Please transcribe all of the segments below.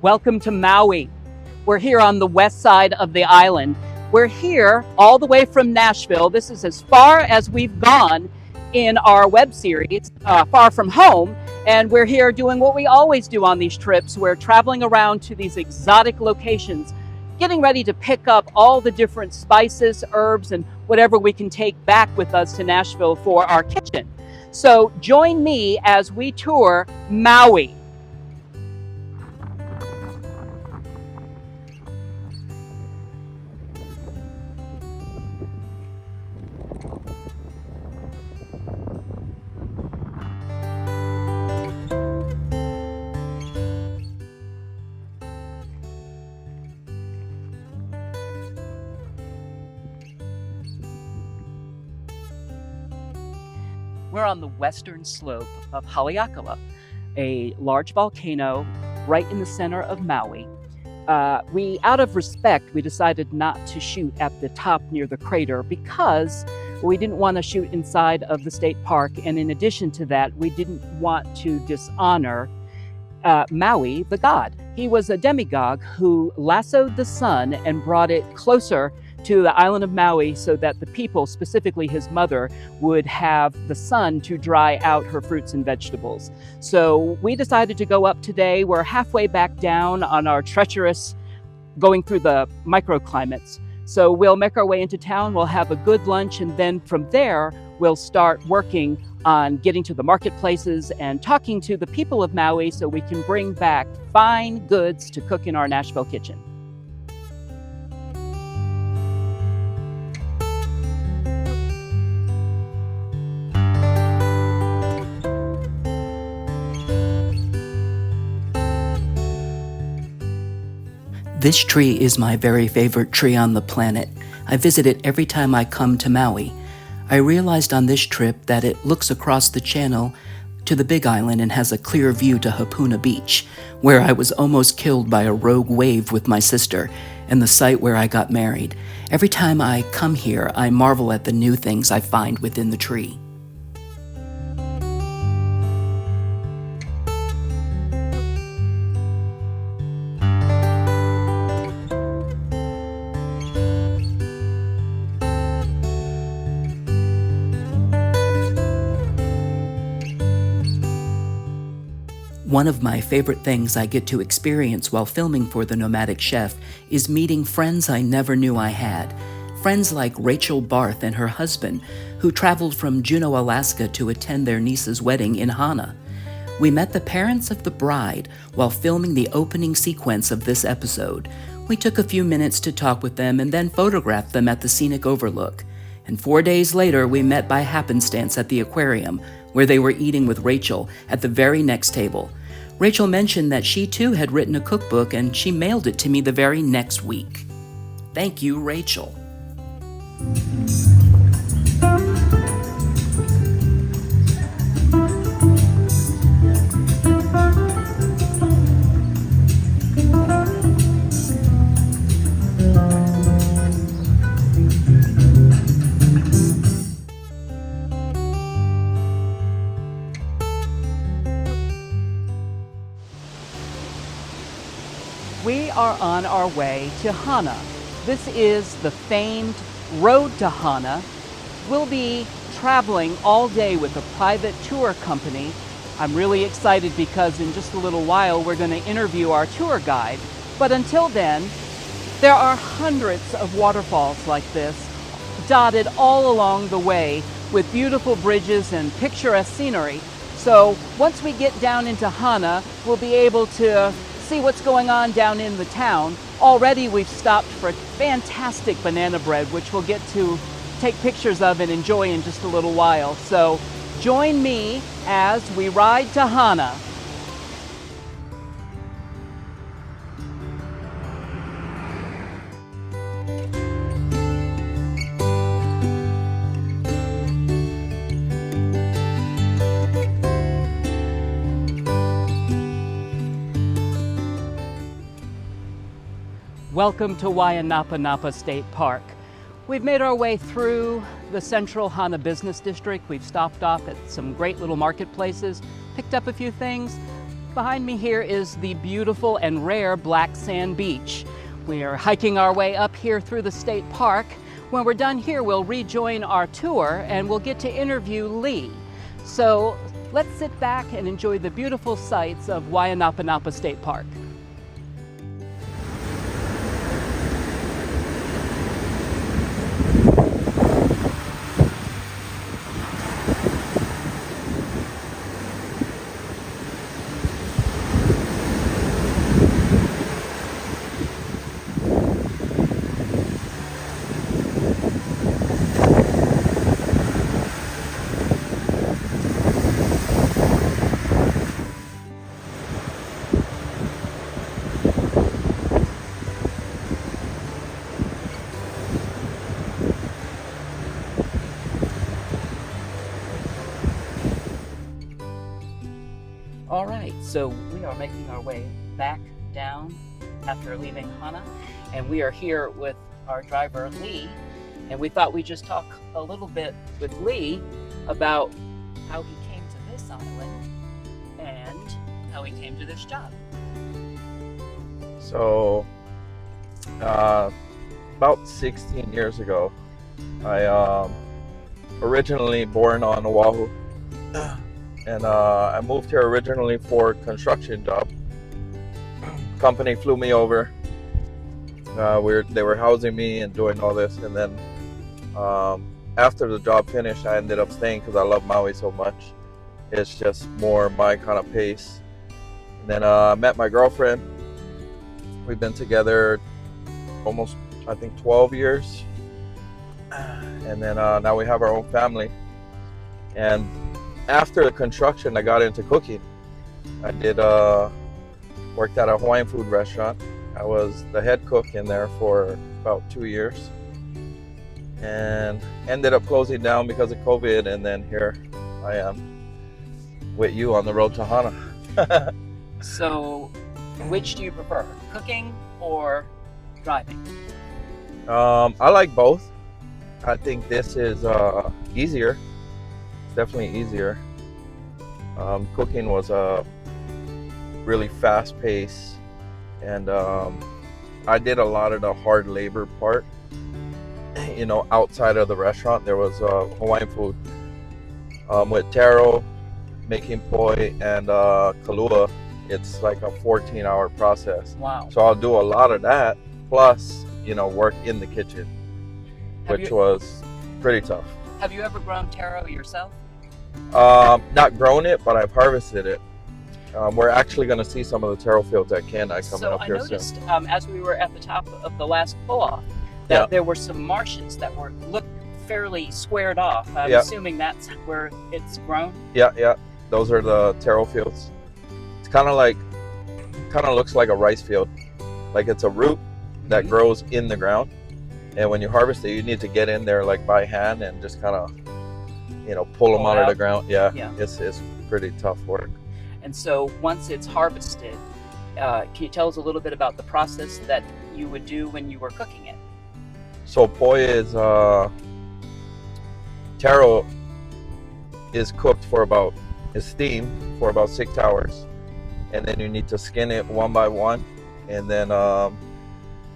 Welcome to Maui. We're here on the west side of the island. We're here all the way from Nashville. This is as far as we've gone in our web series, Far From Home. And we're here doing what we always do on these trips. We're traveling around to these exotic locations, getting ready to pick up all the different spices, herbs, and whatever we can take back with us to Nashville for our kitchen. So join me as we tour Maui. We're on the western slope of Haleakala, a large volcano right in the center of Maui. Out of respect, we decided not to shoot at the top near the crater because we didn't want to shoot inside of the state park. And in addition to that, we didn't want to dishonor Maui, the god. He was a demigod who lassoed the sun and brought it closer to the island of Maui so that the people, specifically his mother, would have the sun to dry out her fruits and vegetables. So we decided to go up today. We're halfway back down on our treacherous going through the microclimates. So we'll make our way into town, we'll have a good lunch, and then from there, we'll start working on getting to the marketplaces and talking to the people of Maui so we can bring back fine goods to cook in our Nashville kitchen. This tree is my very favorite tree on the planet. I visit it every time I come to Maui. I realized on this trip that it looks across the channel to the Big Island and has a clear view to Hapuna Beach, where I was almost killed by a rogue wave with my sister, and the site where I got married. Every time I come here, I marvel at the new things I find within the tree. One of my favorite things I get to experience while filming for The Nomadic Chef is meeting friends I never knew I had. Friends like Rachel Barth and her husband, who traveled from Juneau, Alaska to attend their niece's wedding in Hana. We met the parents of the bride while filming the opening sequence of this episode. We took a few minutes to talk with them and then photographed them at the scenic overlook. And 4 days later, we met by happenstance at the aquarium, where they were eating with Rachel at the very next table. Rachel mentioned that she too had written a cookbook and she mailed it to me the very next week. Thank you, Rachel. We are on our way to Hana. This is the famed Road to Hana. We'll be traveling all day with a private tour company. I'm really excited because in just a little while we're going to interview our tour guide. But until then, there are hundreds of waterfalls like this, dotted all along the way with beautiful bridges and picturesque scenery. So once we get down into Hana, we'll be able to see what's going on down in the town. Already we've stopped for fantastic banana bread, which we'll get to take pictures of and enjoy in just a little while. So join me as we ride to Hana. Welcome to Waianapanapa State Park. We've made our way through the central Hana Business District. We've stopped off at some great little marketplaces, picked up a few things. Behind me here is the beautiful and rare black sand beach. We are hiking our way up here through the state park. When we're done here, we'll rejoin our tour and we'll get to interview Lee. So let's sit back and enjoy the beautiful sights of Waianapanapa State Park. All right, so we are making our way back down after leaving Hana, and we are here with our driver, Lee, and we thought we'd just talk a little bit with Lee about how he came to this island and how he came to this job. So, about 16 years ago, I originally born on Oahu. And I moved here originally for a construction job. Company flew me over. They were housing me and doing all this, and then after the job finished, I ended up staying because I love Maui so much. It's just more my kind of pace. And then I met my girlfriend. We've been together almost, I think, 12 years. And then now we have our own family. And after the construction, I got into cooking. I worked at a Hawaiian food restaurant. I was the head cook in there for about 2 years, and ended up closing down because of COVID. And then here I am with you on the road to Hana. So, which do you prefer, cooking or driving? I like both. I think this is easier. Definitely easier. Cooking was a really fast pace, and I did a lot of the hard labor part. You know, outside of the restaurant, there was Hawaiian food with taro, making poi, and kalua. It's like a 14-hour process. Wow. So I'll do a lot of that, plus, you know, work in the kitchen, which was pretty tough. Have you ever grown taro yourself? Not grown it, but I've harvested it. We're actually going to see some of the taro fields at Kenai coming up here soon. So I noticed as we were at the top of the last pull-off that there were some marshes that looked fairly squared off. I'm assuming that's where it's grown? Yeah. Those are the taro fields. It's kind of looks like a rice field. Like it's a root that grows in the ground. And when you harvest it, you need to get in there like by hand and just kind of, you know, pull them out of the ground. Yeah. It's pretty tough work. And so once it's harvested, can you tell us a little bit about the process that you would do when you were cooking it? So poi is taro is cooked is steamed for about 6 hours, and then you need to skin it one by one, and then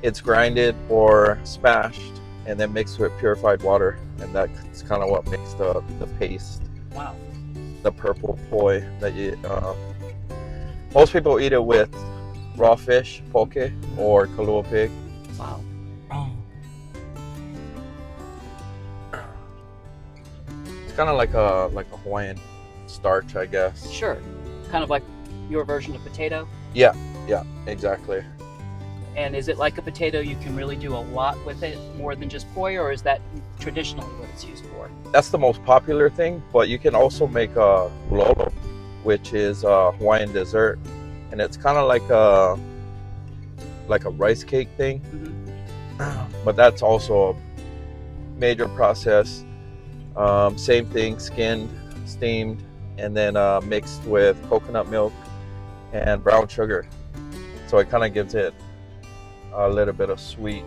it's grinded or smashed and then mixed with purified water, and that's kind of what makes the paste. Wow. The purple poi that you most people eat it with raw fish, poke, or kalua pig. Wow. It's kind of like a Hawaiian starch, I guess. Sure. Kind of like your version of potato? Yeah, exactly. And is it like a potato, you can really do a lot with it, more than just poi, or is that traditionally what it's used for? That's the most popular thing, but you can also make a ulolo, which is a Hawaiian dessert, and it's kind of like a rice cake thing. Mm-hmm. But that's also a major process. Same thing, skinned, steamed, and then mixed with coconut milk and brown sugar. So it kind of gives it a little bit of sweet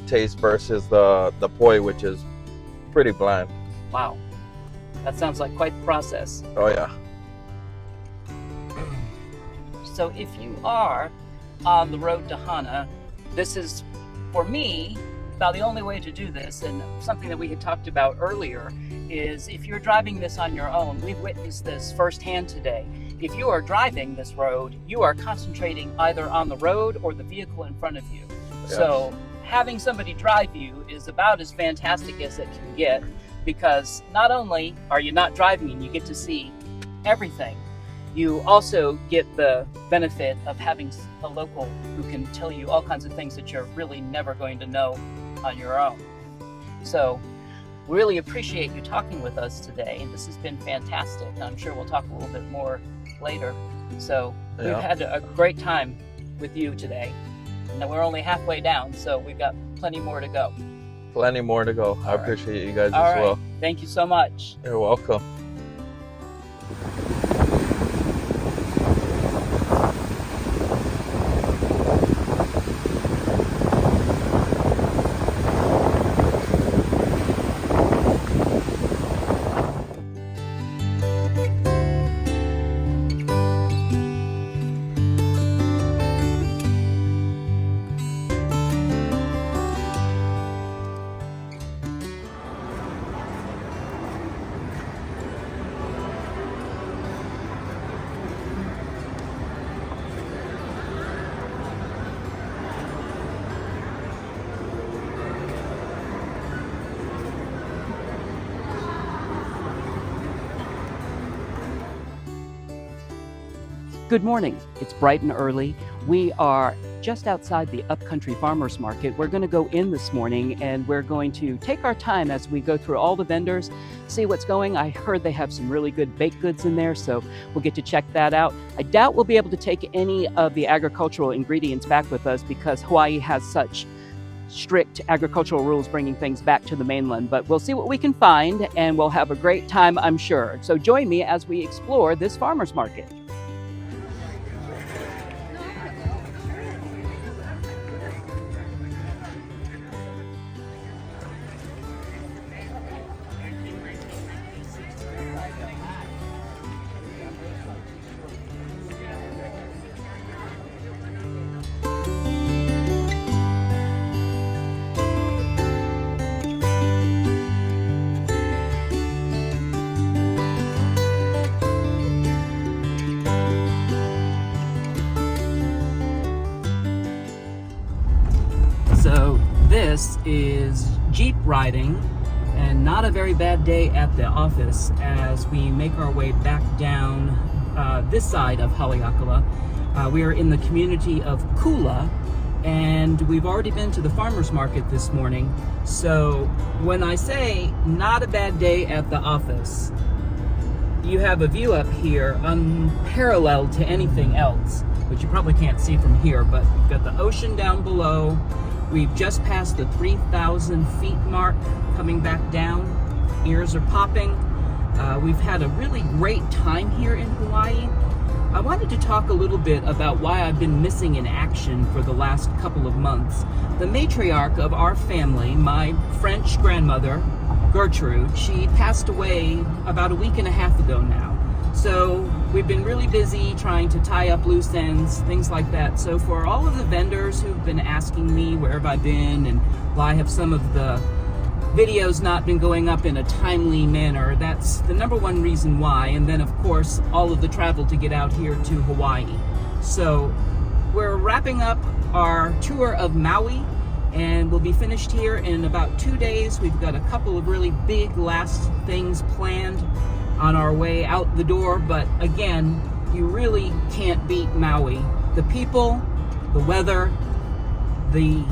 taste versus the poi, which is pretty bland. Wow, that sounds like quite the process. Oh yeah. So if you are on the road to Hana, this is, for me, about the only way to do this, and something that we had talked about earlier, is if you're driving this on your own, we've witnessed this firsthand today. If you are driving this road, you are concentrating either on the road or the vehicle in front of you. Yes. So having somebody drive you is about as fantastic as it can get, because not only are you not driving and you get to see everything, you also get the benefit of having a local who can tell you all kinds of things that you're really never going to know on your own. So we really appreciate you talking with us today, and this has been fantastic. I'm sure we'll talk a little bit more later. So we've had a great time with you today, and we're only halfway down, so we've got plenty more to go. Plenty more to go. I appreciate you guys All as right. well. Thank you so much. You're welcome. Good morning. It's bright and early. We are just outside the Upcountry Farmers Market. We're going to go in this morning, and we're going to take our time as we go through all the vendors, see what's going. I heard they have some really good baked goods in there, so we'll get to check that out. I doubt we'll be able to take any of the agricultural ingredients back with us because Hawaii has such strict agricultural rules bringing things back to the mainland, but we'll see what we can find, and we'll have a great time, I'm sure. So join me as we explore this farmers market. So this is Jeep riding, and not a very bad day at the office as we make our way back down this side of Haleakala. We are in the community of Kula, and we've already been to the farmers market this morning. So when I say not a bad day at the office, you have a view up here unparalleled to anything else, which you probably can't see from here, but you've got the ocean down below. We've just passed the 3,000 feet mark coming back down. Ears are popping. We've had a really great time here in Hawaii. I wanted to talk a little bit about why I've been missing in action for the last couple of months. The matriarch of our family, my French grandmother, Gertrude, she passed away about a week and a half ago now. So we've been really busy trying to tie up loose ends, things like that. So for all of the vendors who've been asking me where have I been and why have some of the videos not been going up in a timely manner, that's the number one reason why. And then of course, all of the travel to get out here to Hawaii. So we're wrapping up our tour of Maui, and we'll be finished here in about 2 days. We've got a couple of really big last things planned on our way out the door, but again, you really can't beat Maui. The people, the weather, the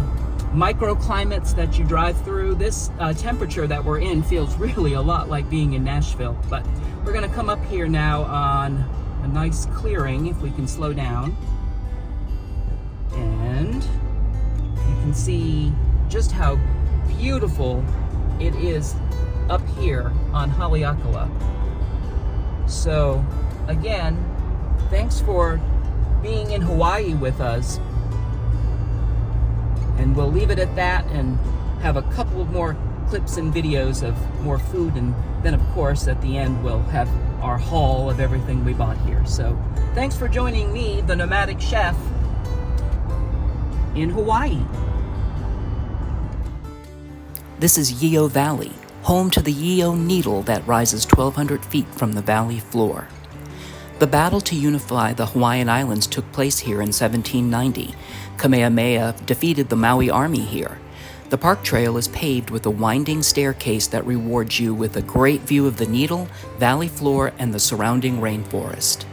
microclimates that you drive through. This temperature that we're in feels really a lot like being in Nashville, but we're gonna come up here now on a nice clearing, if we can slow down, and you can see just how beautiful it is up here on Haleakala. So again, thanks for being in Hawaii with us, and we'll leave it at that and have a couple of more clips and videos of more food, and then of course at the end we'll have our haul of everything we bought here. So thanks for joining me, the Nomadic Chef, in Hawaii. This is Yeo Valley, home to the Yeo Needle that rises 1,200 feet from the valley floor. The battle to unify the Hawaiian Islands took place here in 1790. Kamehameha defeated the Maui army here. The park trail is paved with a winding staircase that rewards you with a great view of the Needle, valley floor, and the surrounding rainforest.